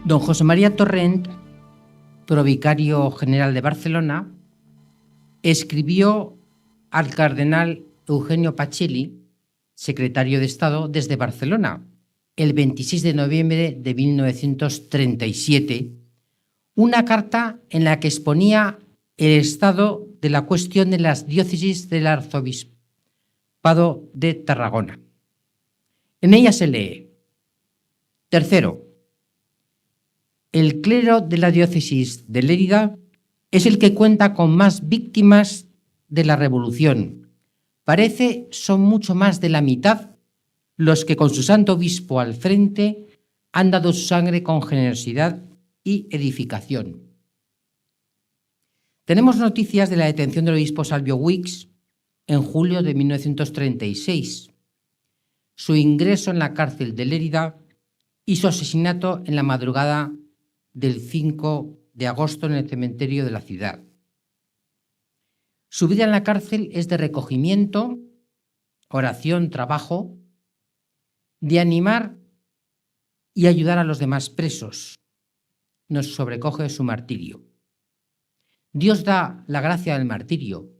Don José María Torrent, provicario general de Barcelona, escribió al cardenal Eugenio Pacelli, secretario de Estado, desde Barcelona, el 26 de noviembre de 1937, una carta en la que exponía el estado de la cuestión de las diócesis del arzobispado de Tarragona. En ella se lee: tercero, el clero de la diócesis de Lérida es el que cuenta con más víctimas de la revolución. Parece son mucho más de la mitad los que con su santo obispo al frente han dado su sangre con generosidad y edificación. Tenemos noticias de la detención del obispo Salvio Guix en julio de 1936, su ingreso en la cárcel de Lérida y su asesinato en la madrugada del 5 de agosto en el cementerio de la ciudad. Su vida en la cárcel es de recogimiento, oración, trabajo, de animar y ayudar a los demás presos. Nos sobrecoge su martirio. Dios da la gracia del martirio,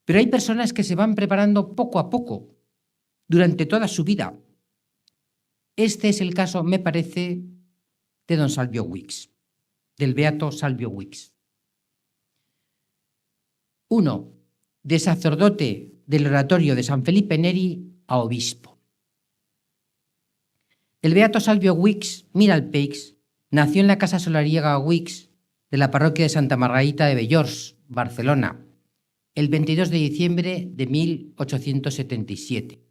pero hay personas que se van preparando poco a poco durante toda su vida. Este es el caso, me parece, de don Salvio Guix, del beato Salvio Guix. 1. De sacerdote del oratorio de San Felipe Neri a obispo. El beato Salvio Guix Miralpeix nació en la casa solariega Guix de la parroquia de Santa Margarita de Bellors, Barcelona, el 22 de diciembre de 1877.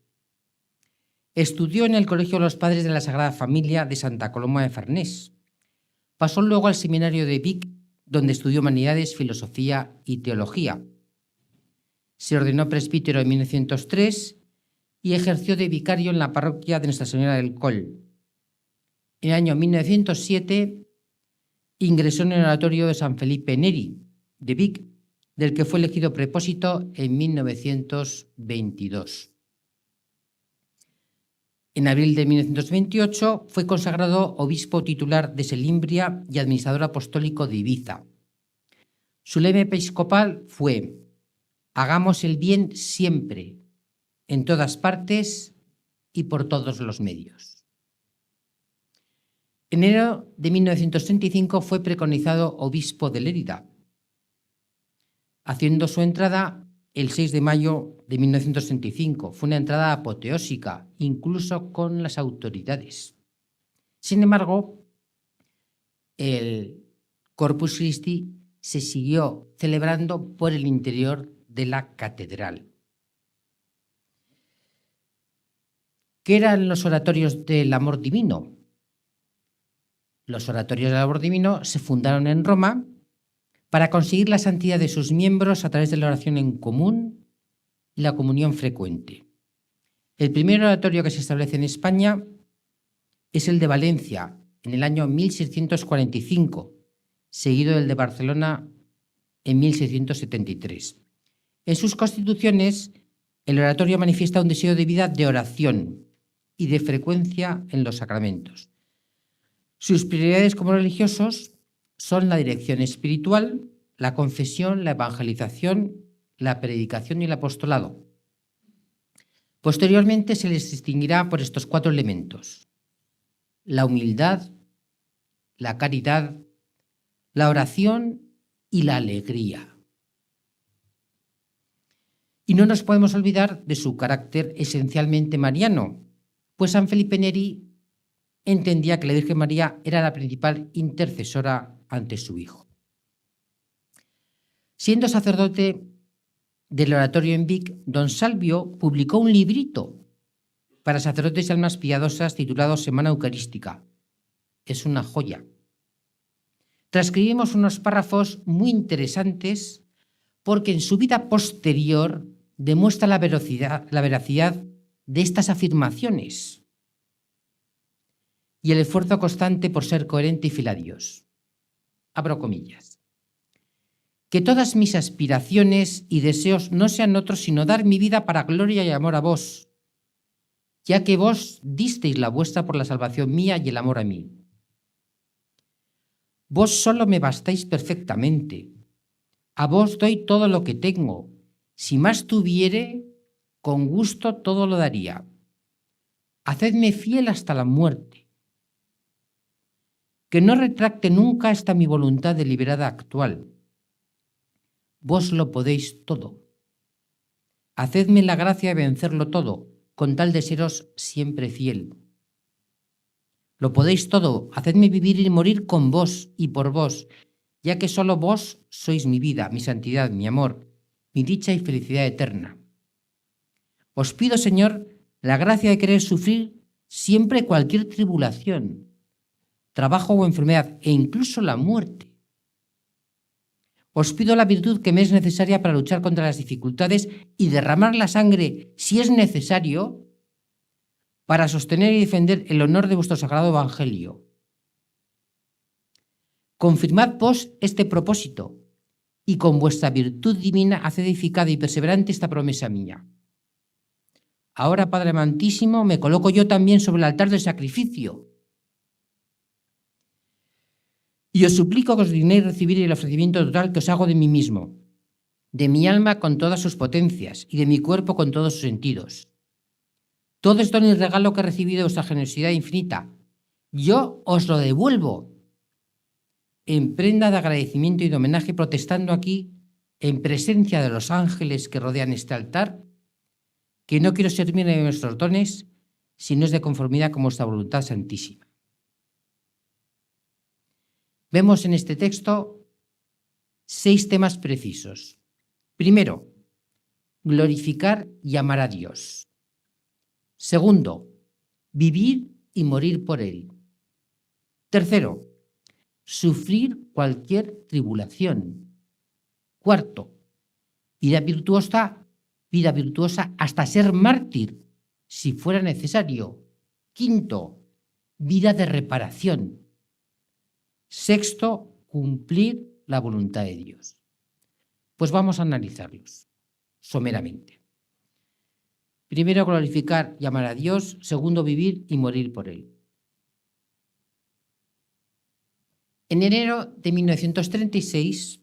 Estudió en el Colegio de los Padres de la Sagrada Familia de Santa Coloma de Farnés. Pasó luego al seminario de Vic, donde estudió humanidades, filosofía y teología. Se ordenó presbítero en 1903 y ejerció de vicario en la parroquia de Nuestra Señora del Coll. En el año 1907 ingresó en el oratorio de San Felipe Neri, de Vic, del que fue elegido prepósito en 1922. En abril de 1928 fue consagrado obispo titular de Selimbria y administrador apostólico de Ibiza. Su lema episcopal fue: hagamos el bien siempre, en todas partes y por todos los medios. En enero de 1935 fue preconizado obispo de Lérida, haciendo su entrada el 6 de mayo de 1935. Fue una entrada apoteósica, incluso con las autoridades. Sin embargo, el Corpus Christi se siguió celebrando por el interior de la catedral. ¿Qué eran los oratorios del amor divino? Los oratorios del amor divino se fundaron en Roma para conseguir la santidad de sus miembros a través de la oración en común y la comunión frecuente. El primer oratorio que se establece en España es el de Valencia, en el año 1645, seguido del de Barcelona en 1673. En sus constituciones, el oratorio manifiesta un deseo de vida de oración y de frecuencia en los sacramentos. Sus prioridades como religiosos son la dirección espiritual, la confesión, la evangelización, la predicación y el apostolado. Posteriormente se les distinguirá por estos 4 elementos: la humildad, la caridad, la oración y la alegría. Y no nos podemos olvidar de su carácter esencialmente mariano, pues San Felipe Neri entendía que la Virgen María era la principal intercesora ante su Hijo. Siendo sacerdote del oratorio en Vic, don Salvio publicó un librito para sacerdotes y almas piadosas titulado Semana Eucarística. Es una joya. Transcribimos unos párrafos muy interesantes porque en su vida posterior demuestra la veracidad de estas afirmaciones y el esfuerzo constante por ser coherente y fiel a Dios. Abro comillas. Que todas mis aspiraciones y deseos no sean otros sino dar mi vida para gloria y amor a vos, ya que vos disteis la vuestra por la salvación mía y el amor a mí. Vos solo me bastáis perfectamente. A vos doy todo lo que tengo. Si más tuviere, con gusto todo lo daría. Hacedme fiel hasta la muerte. Que no retracte nunca esta mi voluntad deliberada actual. Vos lo podéis todo. Hacedme la gracia de vencerlo todo, con tal de seros siempre fiel. Lo podéis todo, hacedme vivir y morir con vos y por vos, ya que solo vos sois mi vida, mi santidad, mi amor, mi dicha y felicidad eterna. Os pido, Señor, la gracia de querer sufrir siempre cualquier tribulación, trabajo o enfermedad, e incluso la muerte. Os pido la virtud que me es necesaria para luchar contra las dificultades y derramar la sangre, si es necesario, para sostener y defender el honor de vuestro sagrado evangelio. Confirmad vos este propósito, y con vuestra virtud divina haced edificada y perseverante esta promesa mía. Ahora, Padre amantísimo, me coloco yo también sobre el altar del sacrificio, y os suplico que os dignéis recibir el ofrecimiento total que os hago de mí mismo, de mi alma con todas sus potencias y de mi cuerpo con todos sus sentidos. Todo es don y regalo que he recibido de vuestra generosidad infinita. Yo os lo devuelvo en prenda de agradecimiento y de homenaje, protestando aquí, en presencia de los ángeles que rodean este altar, que no quiero servirme de nuestros dones, si no es de conformidad con vuestra voluntad santísima. Vemos en este texto 6 temas precisos. Primero, glorificar y amar a Dios. Segundo, vivir y morir por Él. Tercero, sufrir cualquier tribulación. Cuarto, vida virtuosa hasta ser mártir, si fuera necesario. Quinto, vida de reparación. Sexto, cumplir la voluntad de Dios. Pues vamos a analizarlos someramente. Primero, glorificar y amar a Dios. Segundo, vivir y morir por Él. En enero de 1936,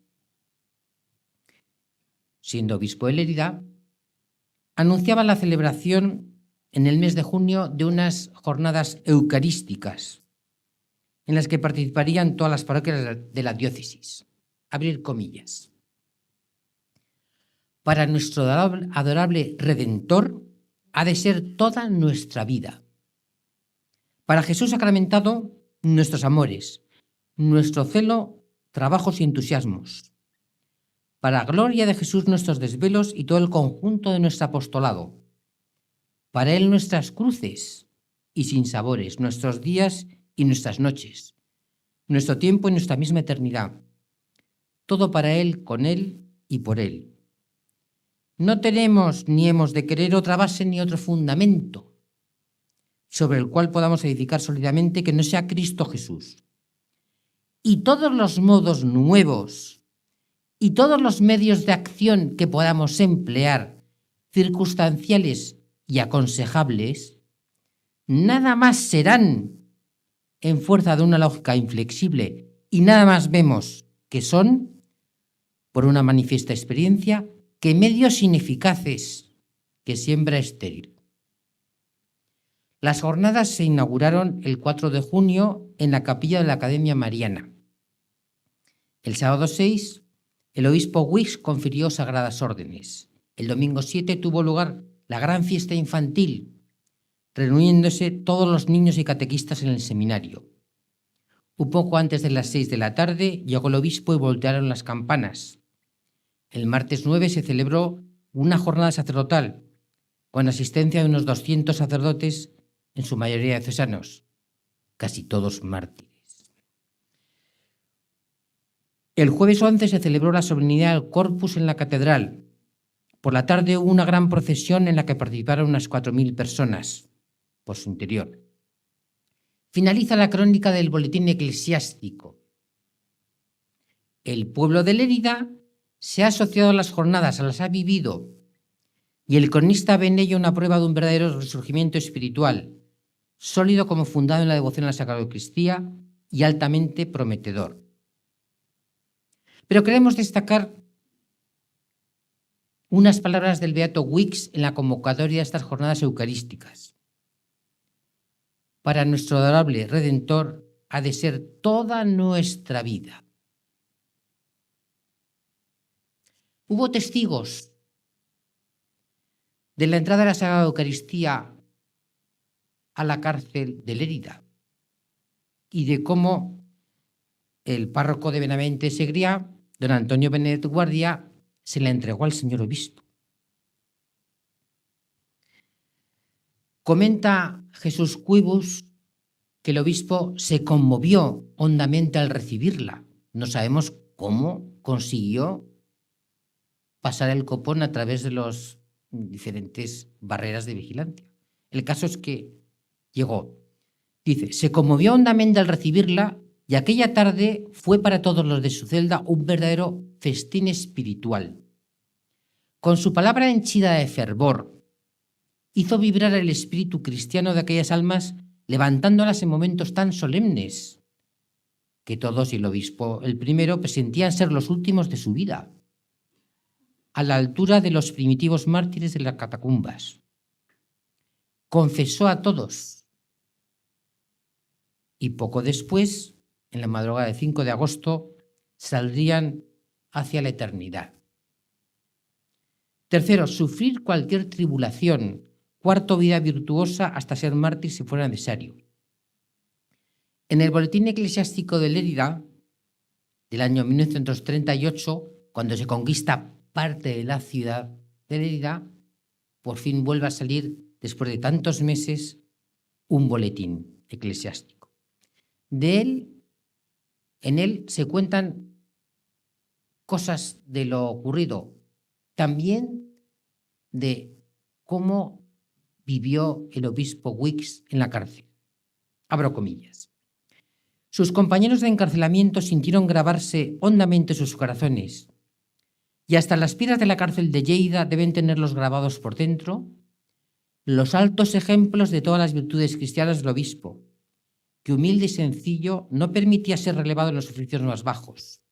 siendo obispo de Lérida, anunciaba la celebración en el mes de junio de unas jornadas eucarísticas en las que participarían todas las parroquias de la diócesis. Abrir comillas. Para nuestro adorable Redentor ha de ser toda nuestra vida. Para Jesús sacramentado, nuestros amores, nuestro celo, trabajos y entusiasmos. Para gloria de Jesús, nuestros desvelos y todo el conjunto de nuestro apostolado. Para Él, nuestras cruces y sinsabores, nuestros días y nuestras noches, nuestro tiempo y nuestra misma eternidad. Todo para Él, con Él y por Él. No tenemos ni hemos de querer otra base ni otro fundamento sobre el cual podamos edificar sólidamente que no sea Cristo Jesús. Y todos los modos nuevos y todos los medios de acción que podamos emplear, circunstanciales y aconsejables, nada más serán en fuerza de una lógica inflexible y nada más vemos que son, por una manifiesta experiencia, que medios ineficaces, que siembra estéril. Las jornadas se inauguraron el 4 de junio en la capilla de la Academia Mariana. El sábado 6, el obispo Wicks confirió sagradas órdenes. El domingo 7 tuvo lugar la gran fiesta infantil, reuniéndose todos los niños y catequistas en el seminario. Un poco antes de las 6 de la tarde llegó el obispo y voltearon las campanas. El martes 9 se celebró una jornada sacerdotal con asistencia de unos 200 sacerdotes, en su mayoría diocesanos, casi todos mártires. El jueves 11 se celebró la solemnidad del Corpus en la catedral. Por la tarde hubo una gran procesión en la que participaron unas 4.000 personas por su interior. Finaliza la crónica del boletín eclesiástico. El pueblo de Lérida se ha asociado a las jornadas, las ha vivido, y el cronista ve en ello una prueba de un verdadero resurgimiento espiritual, sólido como fundado en la devoción a la Sagrada Eucaristía y altamente prometedor. Pero queremos destacar unas palabras del beato Wicks en la convocatoria de estas jornadas eucarísticas. Para nuestro adorable Redentor ha de ser toda nuestra vida. Hubo testigos de la entrada de la Sagrada Eucaristía a la cárcel de Lérida y de cómo el párroco de Benavente Segriá, don Antonio Benet Guardia, se la entregó al señor obispo. Comenta Jesús Cuibus que el obispo se conmovió hondamente al recibirla. No sabemos cómo consiguió pasar el copón a través de las diferentes barreras de vigilancia. El caso es que llegó. Dice, se conmovió hondamente al recibirla y aquella tarde fue para todos los de su celda un verdadero festín espiritual. Con su palabra henchida de fervor, hizo vibrar el espíritu cristiano de aquellas almas, levantándolas en momentos tan solemnes que todos, y el obispo el primero, presentían ser los últimos de su vida, a la altura de los primitivos mártires de las catacumbas. Confesó a todos y poco después, en la madrugada del 5 de agosto, saldrían hacia la eternidad. Tercero, sufrir cualquier tribulación. Cuarto, vida virtuosa hasta ser mártir si fuera necesario. En el Boletín Eclesiástico de Lérida, del año 1938, cuando se conquista parte de la ciudad de Lérida, por fin vuelve a salir, después de tantos meses, un boletín eclesiástico. En él se cuentan cosas de lo ocurrido, también de cómo vivió el obispo Wicks en la cárcel. Abro comillas. Sus compañeros de encarcelamiento sintieron grabarse hondamente sus corazones, y hasta las piedras de la cárcel de Lleida deben tenerlos grabados por dentro, los altos ejemplos de todas las virtudes cristianas del obispo, que humilde y sencillo no permitía ser relevado en los oficios más bajos,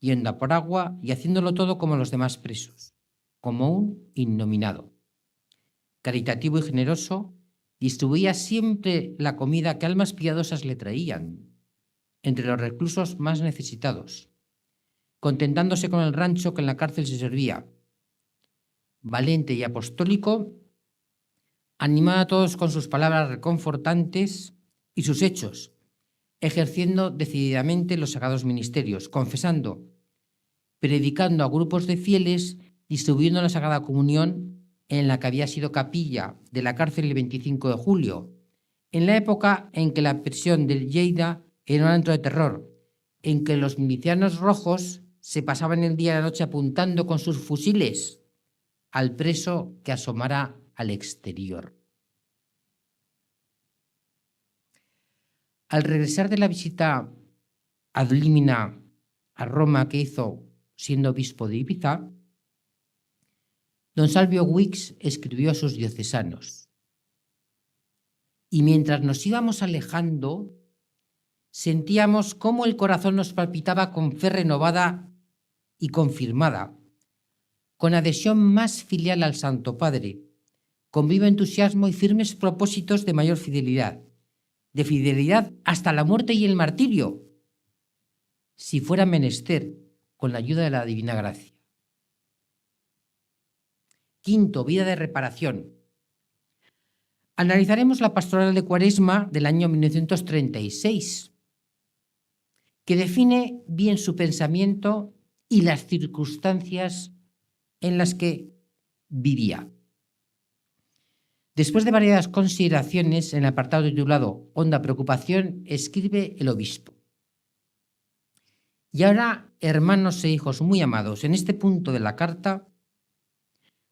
yendo a por agua y haciéndolo todo como los demás presos, como un innominado. Caritativo y generoso, distribuía siempre la comida que almas piadosas le traían, entre los reclusos más necesitados, contentándose con el rancho que en la cárcel se servía. Valente y apostólico, animaba a todos con sus palabras reconfortantes y sus hechos, ejerciendo decididamente los sagrados ministerios, confesando, predicando a grupos de fieles, distribuyendo la Sagrada Comunión en la que había sido capilla de la cárcel el 25 de julio, en la época en que la prisión de Lleida era un antro de terror, en que los milicianos rojos se pasaban el día y la noche apuntando con sus fusiles al preso que asomara al exterior. Al regresar de la visita ad limina a Roma que hizo siendo obispo de Ibiza, don Salvio Wicks escribió a sus diocesanos: y mientras nos íbamos alejando, sentíamos cómo el corazón nos palpitaba con fe renovada y confirmada, con adhesión más filial al Santo Padre, con vivo entusiasmo y firmes propósitos de mayor fidelidad, de fidelidad hasta la muerte y el martirio, si fuera menester, con la ayuda de la divina gracia. Quinto, vida de reparación. Analizaremos la pastoral de Cuaresma del año 1936, que define bien su pensamiento y las circunstancias en las que vivía. Después de varias consideraciones, en el apartado titulado Honda preocupación, escribe el obispo: y ahora, hermanos e hijos muy amados, en este punto de la carta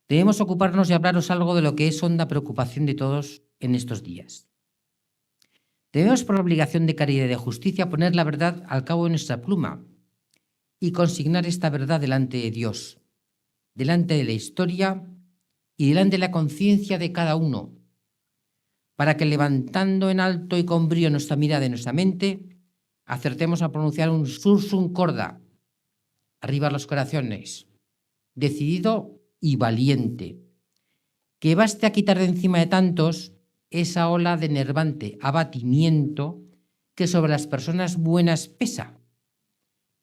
debemos ocuparnos y hablaros algo de lo que es honda preocupación de todos en estos días. Debemos, por obligación de caridad y de justicia, poner la verdad al cabo de nuestra pluma y consignar esta verdad delante de Dios, delante de la historia y delante de la conciencia de cada uno, para que, levantando en alto y con brío nuestra mirada y nuestra mente, acertemos a pronunciar un sursum corda, arriba los corazones, decidido y valiente, que baste a quitar de encima de tantos esa ola de enervante abatimiento que sobre las personas buenas pesa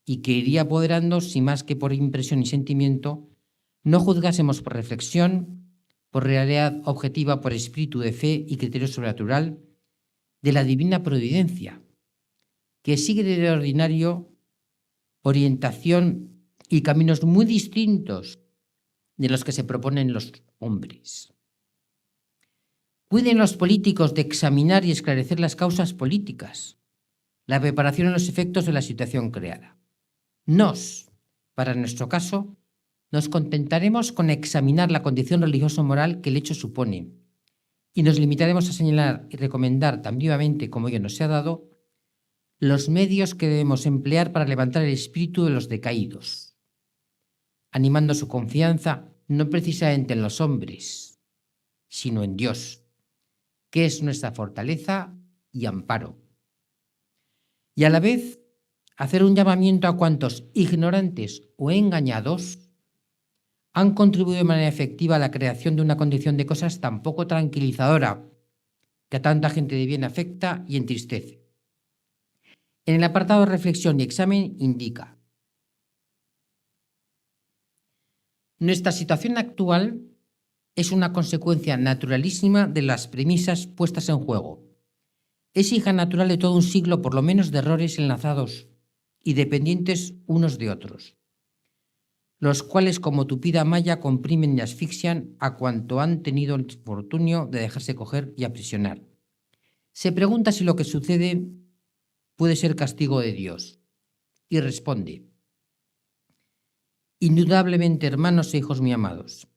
y que iría apoderando, si más que por impresión y sentimiento, no juzgásemos por reflexión, por realidad objetiva, por espíritu de fe y criterio sobrenatural de la divina providencia, que sigue de ordinario orientación y caminos muy distintos de los que se proponen los hombres. Cuiden los políticos de examinar y esclarecer las causas políticas, la preparación y los efectos de la situación creada. Para nuestro caso, nos contentaremos con examinar la condición religioso-moral que el hecho supone y nos limitaremos a señalar y recomendar tan vivamente como ello nos sea dado los medios que debemos emplear para levantar el espíritu de los decaídos, animando su confianza no precisamente en los hombres, sino en Dios, que es nuestra fortaleza y amparo. Y a la vez, hacer un llamamiento a cuantos, ignorantes o engañados, han contribuido de manera efectiva a la creación de una condición de cosas tan poco tranquilizadora que a tanta gente de bien afecta y entristece. En el apartado de reflexión y examen indica: nuestra situación actual es una consecuencia naturalísima de las premisas puestas en juego. Es hija natural de todo un siglo por lo menos de errores enlazados y dependientes unos de otros, los cuales como tupida malla comprimen y asfixian a cuanto han tenido el infortunio de dejarse coger y aprisionar. Se pregunta si lo que sucede puede ser castigo de Dios, y responde: indudablemente, hermanos e hijos muy amados,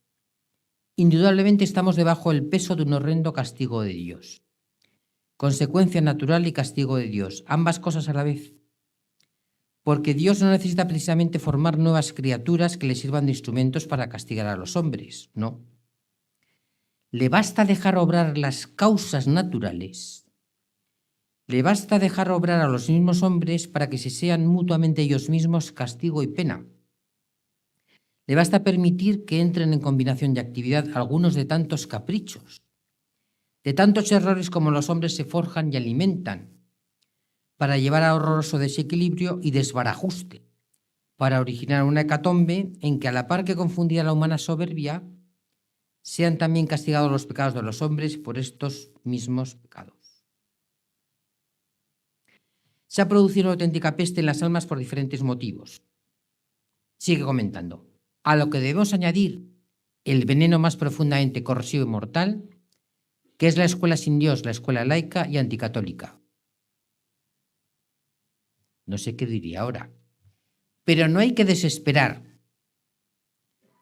indudablemente estamos debajo del peso de un horrendo castigo de Dios. Consecuencia natural y castigo de Dios, ambas cosas a la vez. Porque Dios no necesita precisamente formar nuevas criaturas que le sirvan de instrumentos para castigar a los hombres, no. Le basta dejar obrar las causas naturales. Le basta dejar obrar a los mismos hombres para que se sean mutuamente ellos mismos castigo y pena. Le basta permitir que entren en combinación y actividad algunos de tantos caprichos, de tantos errores como los hombres se forjan y alimentan, para llevar a horroroso desequilibrio y desbarajuste, para originar una hecatombe en que, a la par que confundía la humana soberbia, sean también castigados los pecados de los hombres por estos mismos pecados. Se ha producido una auténtica peste en las almas por diferentes motivos. Sigue comentando: a lo que debemos añadir el veneno más profundamente corrosivo y mortal, que es la escuela sin Dios, la escuela laica y anticatólica. No sé qué diría ahora. Pero no hay que desesperar.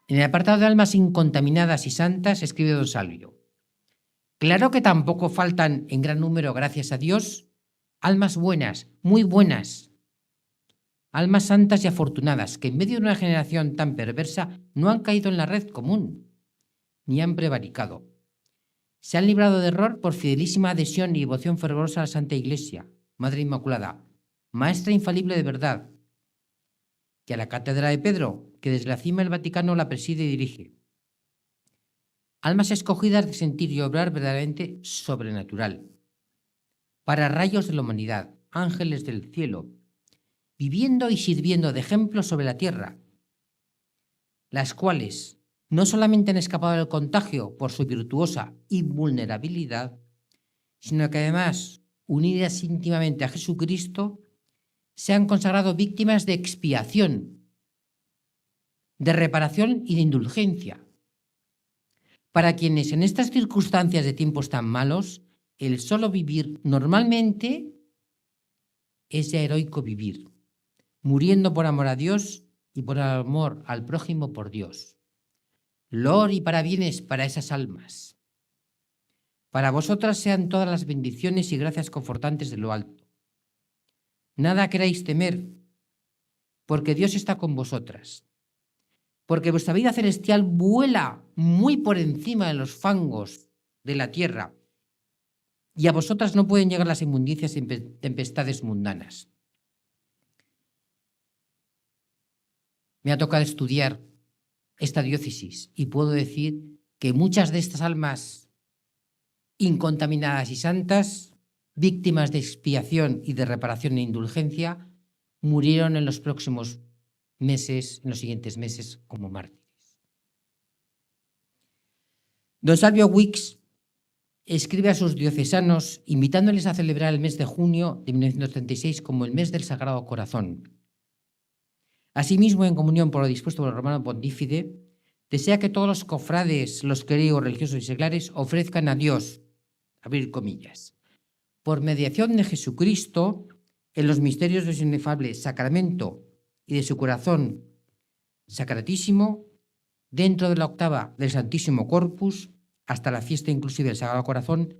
En el apartado de almas incontaminadas y santas escribe don Salvio: claro que tampoco faltan en gran número, gracias a Dios, almas buenas, muy buenas, almas santas y afortunadas, que en medio de una generación tan perversa no han caído en la red común, ni han prevaricado. Se han librado de error por fidelísima adhesión y devoción fervorosa a la Santa Iglesia, Madre Inmaculada, maestra infalible de verdad, que a la cátedra de Pedro, que desde la cima del Vaticano la preside y dirige. Almas escogidas de sentir y obrar verdaderamente sobrenatural, para rayos de la humanidad, ángeles del cielo, viviendo y sirviendo de ejemplo sobre la tierra, las cuales no solamente han escapado del contagio por su virtuosa invulnerabilidad, sino que además, unidas íntimamente a Jesucristo, se han consagrado víctimas de expiación, de reparación y de indulgencia, para quienes en estas circunstancias de tiempos tan malos, el solo vivir normalmente es ya heroico vivir, muriendo por amor a Dios y por amor al prójimo por Dios. Loor y parabienes para esas almas. Para vosotras sean todas las bendiciones y gracias confortantes de lo alto. Nada queráis temer, porque Dios está con vosotras. Porque vuestra vida celestial vuela muy por encima de los fangos de la tierra, y a vosotras no pueden llegar las inmundicias y tempestades mundanas. me ha tocado estudiar esta diócesis y puedo decir que muchas de estas almas incontaminadas y santas, víctimas de expiación y de reparación e indulgencia, murieron en los próximos meses, en los siguientes meses, como mártires. Don Salvio Wicks escribe a sus diocesanos invitándoles a celebrar el mes de junio de 1936 como el mes del Sagrado Corazón. Asimismo, en comunión por lo dispuesto por el Romano Pontífice, desea que todos los cofrades, los clérigos religiosos y seglares ofrezcan a Dios, abrir comillas, por mediación de Jesucristo, en los misterios de su inefable sacramento y de su corazón sacratísimo, dentro de la octava del Santísimo Corpus, hasta la fiesta inclusive del Sagrado Corazón,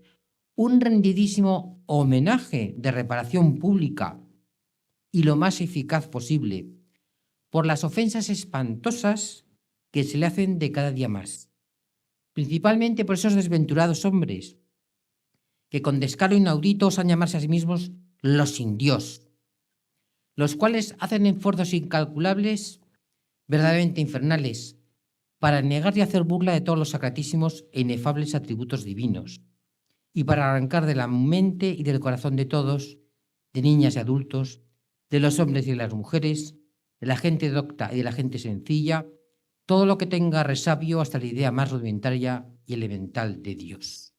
un rendidísimo homenaje de reparación pública y lo más eficaz posible por las ofensas espantosas que se le hacen de cada día más, principalmente por esos desventurados hombres que con descaro inaudito osan llamarse a sí mismos los sin Dios, los cuales hacen esfuerzos incalculables, verdaderamente infernales, para negar y hacer burla de todos los sacratísimos e inefables atributos divinos, y para arrancar de la mente y del corazón de todos, de niñas y adultos, de los hombres y de las mujeres, de la gente docta y de la gente sencilla, todo lo que tenga resabio hasta la idea más rudimentaria y elemental de Dios.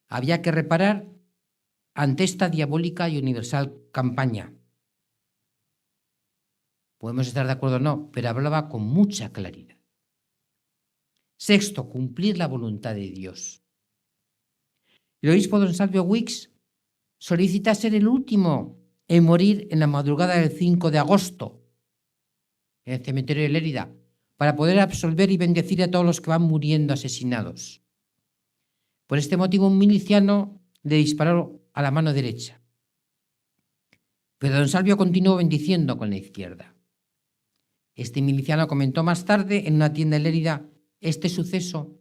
Había que reparar ante esta diabólica y universal campaña. Podemos estar de acuerdo o no, pero hablaba con mucha claridad. Sexto, cumplir la voluntad de Dios. El obispo don Salvio Wicks solicita ser el último en morir en la madrugada del 5 de agosto en el cementerio de Lérida, para poder absolver y bendecir a todos los que van muriendo asesinados. Por este motivo, un miliciano le disparó a la mano derecha, pero don Salvio continuó bendiciendo con la izquierda. Este miliciano comentó más tarde en una tienda en Lérida este suceso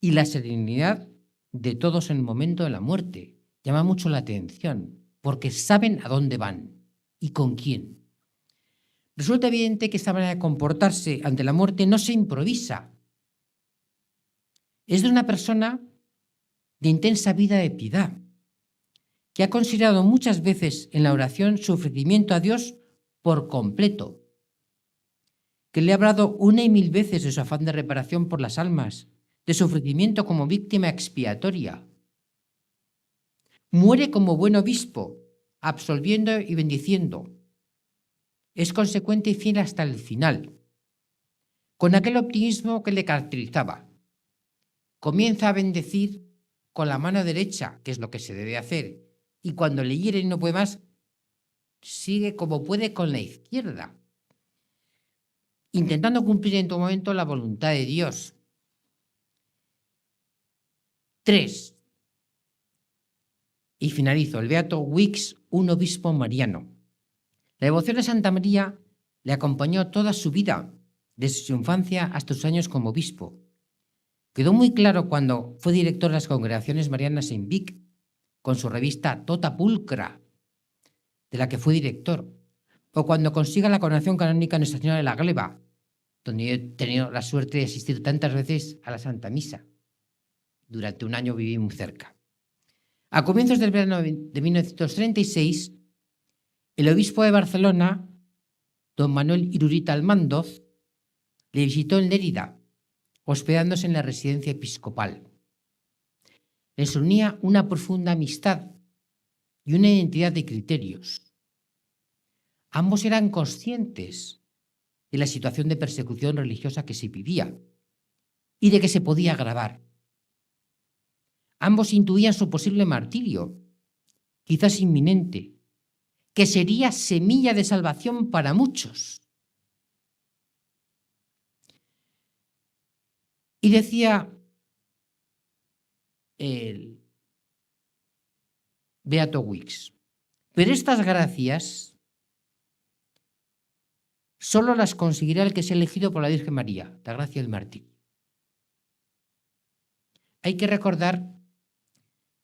y la serenidad de todos en el momento de la muerte. Llama mucho la atención, porque saben a dónde van y con quién. Resulta evidente que esta manera de comportarse ante la muerte no se improvisa. Es de una persona de intensa vida de piedad, que ha considerado muchas veces en la oración su ofrecimiento a Dios por completo, que le ha hablado una y mil veces de su afán de reparación por las almas, de su ofrecimiento como víctima expiatoria. Muere como buen obispo, absolviendo y bendiciendo. Es consecuente y fiel hasta el final, con aquel optimismo que le caracterizaba. Comienza a bendecir con la mano derecha, que es lo que se debe hacer, y cuando le hiere y no puede más, sigue como puede con la izquierda, intentando cumplir en todo momento la voluntad de Dios. 3. Y finalizo. El beato Wicks, un obispo mariano. La devoción a Santa María le acompañó toda su vida, desde su infancia hasta sus años como obispo. Quedó muy claro cuando fue director de las congregaciones marianas en Vic, con su revista Tota Pulcra, de la que fue director, o cuando consiga la coronación canónica de Nuestra Señora de la Gleba, donde he tenido la suerte de asistir tantas veces a la Santa Misa. Durante un año viví muy cerca. A comienzos del verano de 1936, el obispo de Barcelona, don Manuel Irurita Almandoz, le visitó en Lérida, hospedándose en la residencia episcopal. Les unía una profunda amistad y una identidad de criterios. Ambos eran conscientes de la situación de persecución religiosa que se vivía y de que se podía agravar. Ambos intuían su posible martirio, quizás inminente, que sería semilla de salvación para muchos. Y decía el beato Wicks, pero estas gracias solo las conseguirá el que sea elegido por la Virgen María, la gracia del martirio. Hay que recordar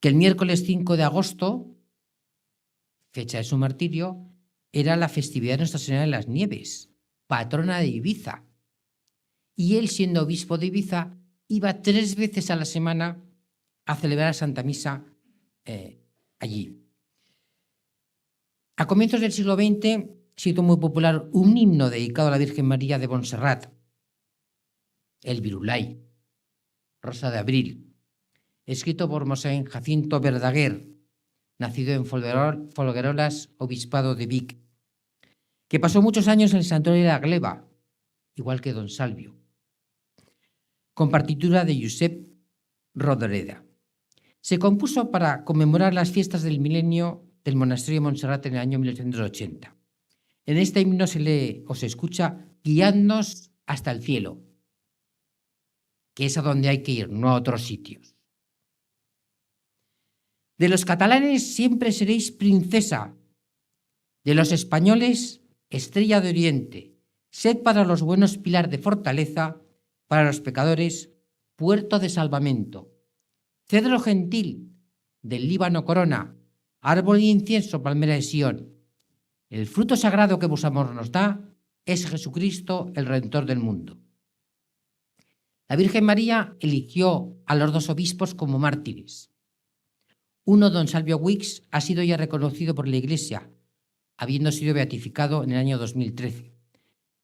que el miércoles 5 de agosto, fecha de su martirio, era la festividad de Nuestra Señora de las Nieves, patrona de Ibiza. Y él, siendo obispo de Ibiza, iba 3 veces a la semana a celebrar la Santa Misa allí. A comienzos del siglo XX se hizo muy popular un himno dedicado a la Virgen María de Montserrat, el Virulai, Rosa de Abril, escrito por Mosén Jacinto Verdaguer, nacido en Folguerolas, obispado de Vic, que pasó muchos años en el santuario de la Gleva, igual que don Salvio, con partitura de Josep Rodoreda. Se compuso para conmemorar las fiestas del milenio del monasterio de Montserrat en el año 1880. En este himno se lee o se escucha guiadnos hasta el cielo, que es a donde hay que ir, no a otros sitios. De los catalanes siempre seréis princesa, de los españoles estrella de oriente. Sed para los buenos pilar de fortaleza, para los pecadores puerto de salvamento. Cedro gentil, del Líbano corona, árbol de incienso, palmera de Sión. El fruto sagrado que vuestro amor nos da es Jesucristo, el Redentor del mundo. La Virgen María eligió a los 2 obispos como mártires. Uno, don Salvio Wix, ha sido ya reconocido por la Iglesia, habiendo sido beatificado en el año 2013.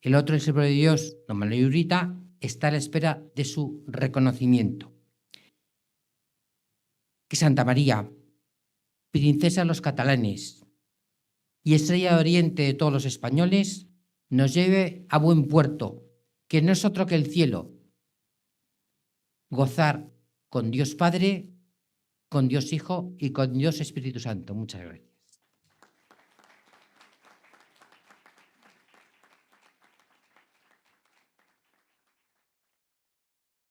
El otro, el siervo de Dios, don Manuel Urita, está a la espera de su reconocimiento. Que Santa María, princesa de los catalanes y estrella de oriente de todos los españoles, nos lleve a buen puerto, que no es otro que el cielo. Gozar con Dios Padre, con Dios Hijo y con Dios Espíritu Santo. Muchas gracias.